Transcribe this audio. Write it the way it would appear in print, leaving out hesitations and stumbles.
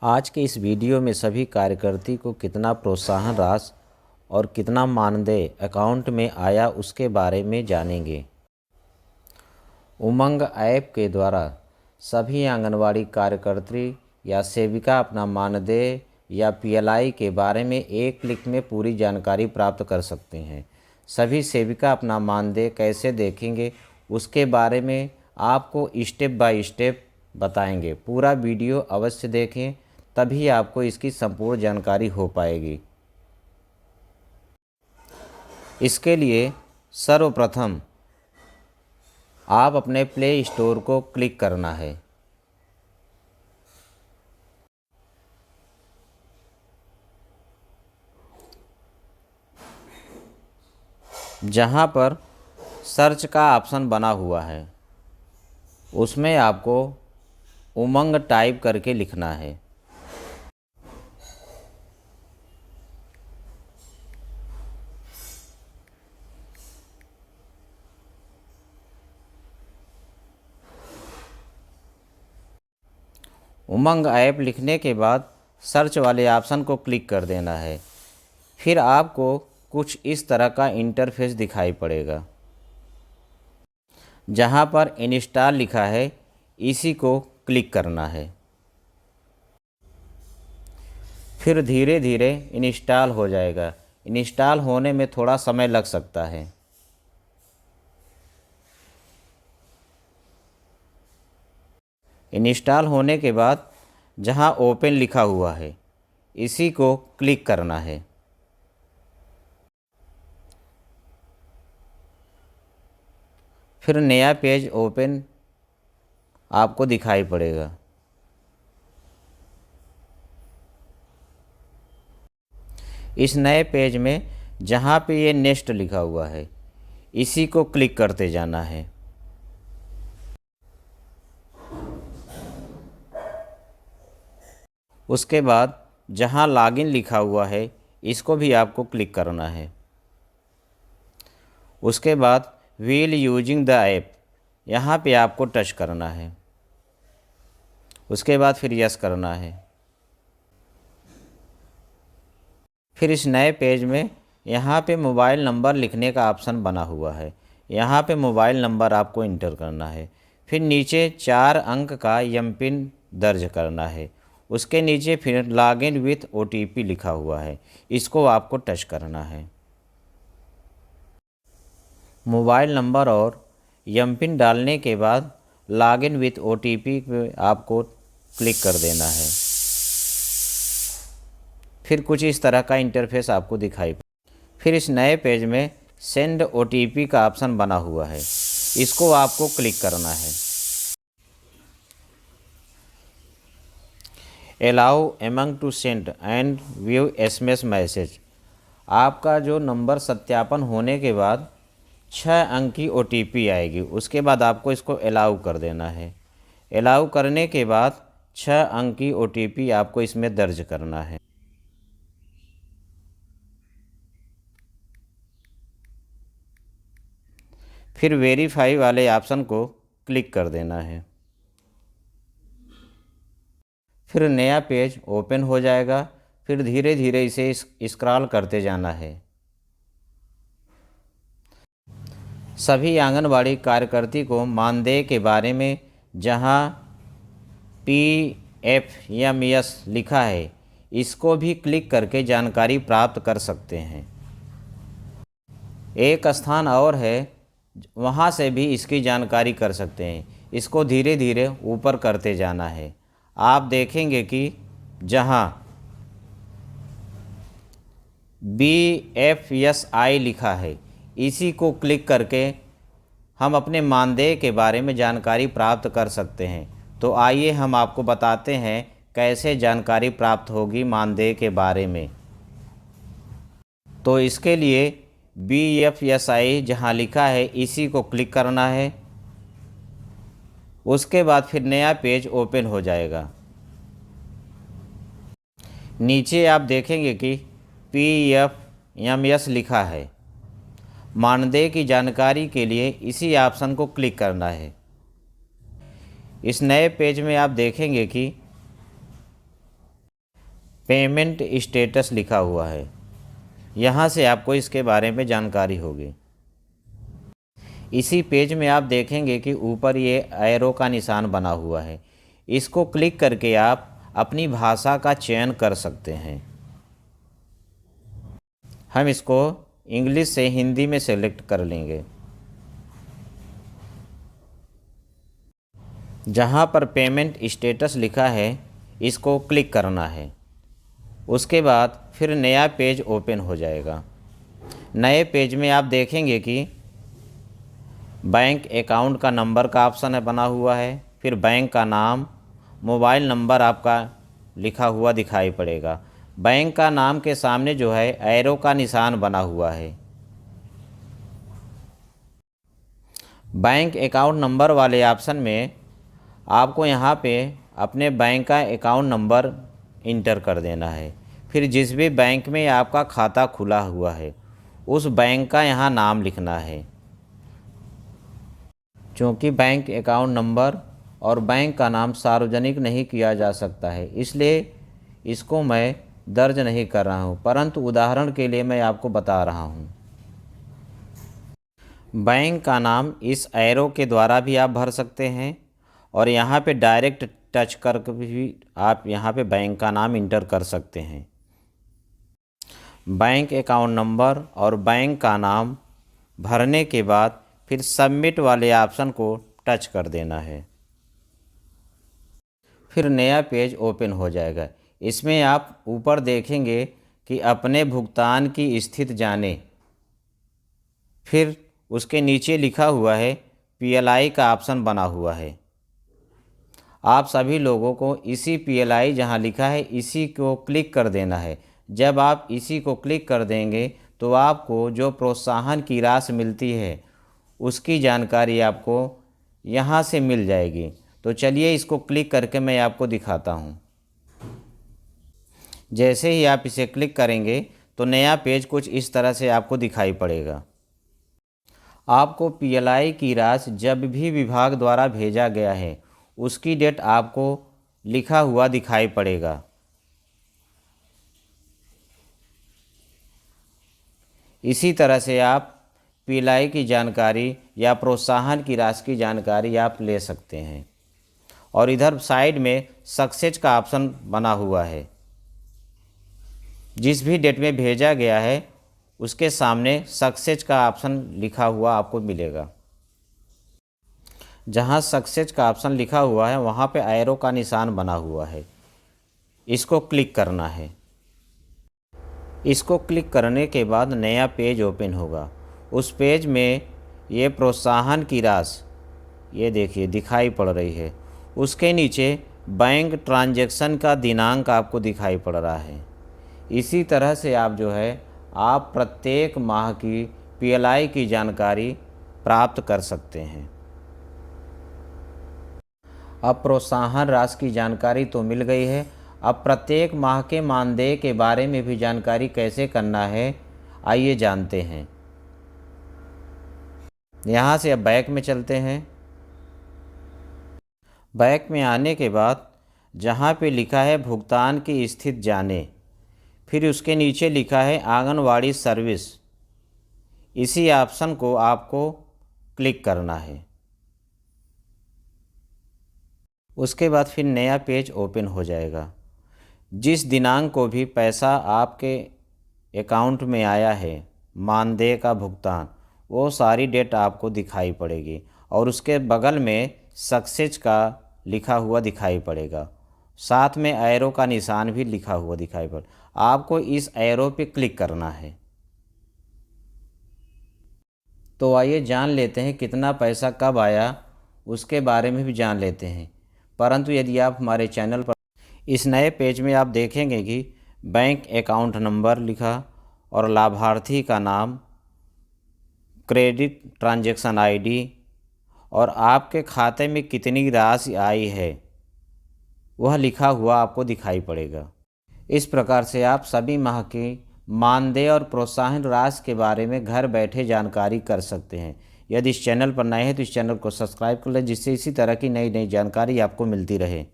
आज के इस वीडियो में सभी कार्यकर्ती को कितना प्रोत्साहन राशि और कितना मानदेय अकाउंट में आया उसके बारे में जानेंगे। उमंग ऐप के द्वारा सभी आंगनवाड़ी कार्यकर्ती या सेविका अपना मानदेय या पीएलआई के बारे में एक क्लिक में पूरी जानकारी प्राप्त कर सकते हैं। सभी सेविका अपना मानदेय कैसे देखेंगे उसके बारे में आपको स्टेप बाय स्टेप बताएंगे। पूरा वीडियो अवश्य देखें, तभी आपको इसकी संपूर्ण जानकारी हो पाएगी। इसके लिए सर्वप्रथम आप अपने प्ले स्टोर को क्लिक करना है। जहाँ पर सर्च का ऑप्शन बना हुआ है उसमें आपको उमंग टाइप करके लिखना है। उमंग ऐप लिखने के बाद सर्च वाले ऑप्शन को क्लिक कर देना है। फिर आपको कुछ इस तरह का इंटरफेस दिखाई पड़ेगा। जहाँ पर इंस्टॉल लिखा है इसी को क्लिक करना है। फिर धीरे धीरे इंस्टॉल हो जाएगा। इंस्टॉल होने में थोड़ा समय लग सकता है। इंस्टॉल होने के बाद जहां ओपन लिखा हुआ है इसी को क्लिक करना है। फिर नया पेज ओपन आपको दिखाई पड़ेगा। इस नए पेज में जहां पे ये नेक्स्ट लिखा हुआ है इसी को क्लिक करते जाना है। उसके बाद जहां लॉगिन लिखा हुआ है इसको भी आपको क्लिक करना है। उसके बाद व्हील यूजिंग द ऐप यहाँ पे आपको टच करना है। उसके बाद फिर यस करना है। फिर इस नए पेज में यहाँ पे मोबाइल नंबर लिखने का ऑप्शन बना हुआ है। यहाँ पे मोबाइल नंबर आपको इंटर करना है। फिर नीचे 4 अंक का एमपिन दर्ज करना है। उसके नीचे फिर लॉगिन विथ ओटीपी लिखा हुआ है, इसको आपको टच करना है। मोबाइल नंबर और एमपिन डालने के बाद लॉगिन विथ ओटीपी पे आपको क्लिक कर देना है। फिर कुछ इस तरह का इंटरफेस आपको दिखाई। फिर इस नए पेज में सेंड ओटीपी का ऑप्शन बना हुआ है, इसको आपको क्लिक करना है। Allow among to send and view SMS message. आपका जो नंबर सत्यापन होने के बाद 6 अंक की ओटीपी आएगी। उसके बाद आपको इसको अलाउ कर देना है। अलाउ करने के बाद 6 अंक की ओटीपी आपको इसमें दर्ज करना है। फिर वेरीफाई वाले ऑप्शन को क्लिक कर देना है। फिर नया पेज ओपन हो जाएगा। फिर धीरे धीरे इसे स्क्रॉल करते जाना है। सभी आंगनवाड़ी कार्यकर्ती को मानदेय के बारे में जहां PFMS लिखा है इसको भी क्लिक करके जानकारी प्राप्त कर सकते हैं। एक स्थान और है, वहां से भी इसकी जानकारी कर सकते हैं। इसको धीरे धीरे ऊपर करते जाना है। आप देखेंगे कि जहां BFSI लिखा है इसी को क्लिक करके हम अपने मानदेय के बारे में जानकारी प्राप्त कर सकते हैं। तो आइए हम आपको बताते हैं कैसे जानकारी प्राप्त होगी मानदेय के बारे में। तो इसके लिए BFSI जहां लिखा है इसी को क्लिक करना है। उसके बाद फिर नया पेज ओपन हो जाएगा। नीचे आप देखेंगे कि PFMS लिखा है। मानदेय की जानकारी के लिए इसी ऑप्शन को क्लिक करना है। इस नए पेज में आप देखेंगे कि पेमेंट स्टेटस लिखा हुआ है। यहाँ से आपको इसके बारे में जानकारी होगी। इसी पेज में आप देखेंगे कि ऊपर ये एरो का निशान बना हुआ है। इसको क्लिक करके आप अपनी भाषा का चयन कर सकते हैं। हम इसको इंग्लिश से हिंदी में सेलेक्ट कर लेंगे। जहाँ पर पेमेंट स्टेटस लिखा है इसको क्लिक करना है। उसके बाद फिर नया पेज ओपन हो जाएगा। नए पेज में आप देखेंगे कि बैंक अकाउंट का नंबर का ऑप्शन है बना हुआ है, फिर बैंक का नाम, मोबाइल नंबर आपका लिखा हुआ दिखाई पड़ेगा। बैंक का नाम के सामने जो है एरो का निशान बना हुआ है। बैंक अकाउंट नंबर वाले ऑप्शन में आपको यहाँ पे अपने बैंक का अकाउंट नंबर इंटर कर देना है। फिर जिस भी बैंक में आपका खाता खुला हुआ है उस बैंक का यहाँ नाम लिखना है। क्योंकि बैंक अकाउंट नंबर और बैंक का नाम सार्वजनिक नहीं किया जा सकता है, इसलिए इसको मैं दर्ज नहीं कर रहा हूँ, परंतु उदाहरण के लिए मैं आपको बता रहा हूँ। बैंक का नाम इस एरो के द्वारा भी आप भर सकते हैं और यहाँ पे डायरेक्ट टच करके भी आप यहाँ पे बैंक का नाम इंटर कर सकते हैं। बैंक अकाउंट नंबर और बैंक का नाम भरने के बाद फिर सबमिट वाले ऑप्शन को टच कर देना है। फिर नया पेज ओपन हो जाएगा। इसमें आप ऊपर देखेंगे कि अपने भुगतान की स्थिति जाने, फिर उसके नीचे लिखा हुआ है PLI का ऑप्शन बना हुआ है। आप सभी लोगों को इसी PLI जहां लिखा है इसी को क्लिक कर देना है। जब आप इसी को क्लिक कर देंगे तो आपको जो प्रोत्साहन की राशि मिलती है उसकी जानकारी आपको यहाँ से मिल जाएगी। तो चलिए इसको क्लिक करके मैं आपको दिखाता हूँ। जैसे ही आप इसे क्लिक करेंगे तो नया पेज कुछ इस तरह से आपको दिखाई पड़ेगा। आपको PLI की राशि जब भी विभाग द्वारा भेजा गया है उसकी डेट आपको लिखा हुआ दिखाई पड़ेगा। इसी तरह से आप PLI की जानकारी या प्रोत्साहन की राशि की जानकारी आप ले सकते हैं। और इधर साइड में सक्सेस का ऑप्शन बना हुआ है। जिस भी डेट में भेजा गया है उसके सामने सक्सेस का ऑप्शन लिखा हुआ आपको मिलेगा। जहां सक्सेस का ऑप्शन लिखा हुआ है वहां पे एरो का निशान बना हुआ है, इसको क्लिक करना है। इसको क्लिक करने के बाद नया पेज ओपन होगा। उस पेज में ये प्रोत्साहन की राशि ये देखिए दिखाई पड़ रही है। उसके नीचे बैंक ट्रांजैक्शन का दिनांक आपको दिखाई पड़ रहा है। इसी तरह से आप जो है आप प्रत्येक माह की PLI की जानकारी प्राप्त कर सकते हैं। अब प्रोत्साहन राशि की जानकारी तो मिल गई है। अब प्रत्येक माह के मानदेय के बारे में भी जानकारी कैसे करना है आइए जानते हैं। यहाँ से अब बैक में चलते हैं। बैक में आने के बाद जहाँ पे लिखा है भुगतान की स्थिति जाने, फिर उसके नीचे लिखा है आंगनवाड़ी सर्विस, इसी ऑप्शन को आपको क्लिक करना है। उसके बाद फिर नया पेज ओपन हो जाएगा। जिस दिनांक को भी पैसा आपके अकाउंट में आया है मानदेय का भुगतान, वो सारी डेट आपको दिखाई पड़ेगी और उसके बगल में सक्सेस का लिखा हुआ दिखाई पड़ेगा। साथ में एरो का निशान भी लिखा हुआ दिखाई पड़। आपको इस एरो पे क्लिक करना है। तो आइए जान लेते हैं कितना पैसा कब आया, उसके बारे में भी जान लेते हैं। परंतु यदि आप हमारे चैनल पर इस नए पेज में आप देखेंगे कि बैंक अकाउंट नंबर लिखा और लाभार्थी का नाम, क्रेडिट ट्रांजैक्शन ID और आपके खाते में कितनी राशि आई है वह लिखा हुआ आपको दिखाई पड़ेगा। इस प्रकार से आप सभी माह की मानदेय और प्रोत्साहन राशि के बारे में घर बैठे जानकारी कर सकते हैं। यदि इस चैनल पर नए हैं तो इस चैनल को सब्सक्राइब कर लें, जिससे इसी तरह की नई नई जानकारी आपको मिलती रहे।